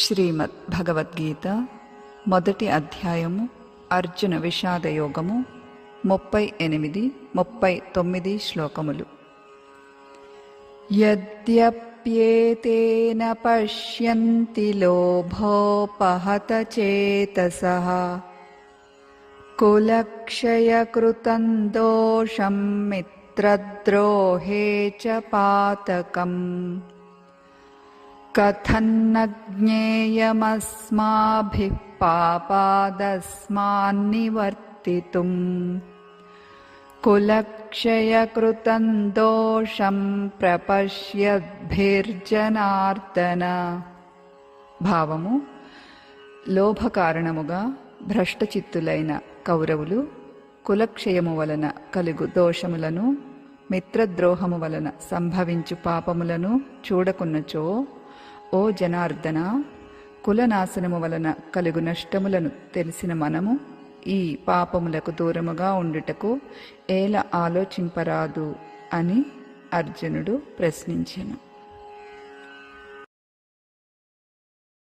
శ్రీమద్ భగవద్గీత మొదటి అధ్యాయము అర్జున విషాదయోగము 38-39 శ్లోకములు. యద్యప్యేతేన పశ్యంతి లోభోపహత చేతసః కులక్షయకృతం దోషం మిత్రద్రోహే చ పాతకం కథన్న జ్ఞేయమస్మాభిః పాపాదస్మాన్నివర్తితుం కులక్షయకృతం దోషం ప్రపశ్యద్భిర్జనార్దన. భావము: లోభ కారణముగా భ్రష్టచిత్తులైన కౌరవులు కులక్షయము వలన కలుగు దోషములను, మిత్రద్రోహము వలన సంభవించు పాపములను చూడకున్నచో, ఓ జనార్దన, కులనాశనము వలన కలుగు నష్టములను తెలిసిన మనము ఈ పాపములకు దూరముగా ఉండుటకు ఏల ఆలోచింపరాదు అని అర్జునుడు ప్రశ్నించెను.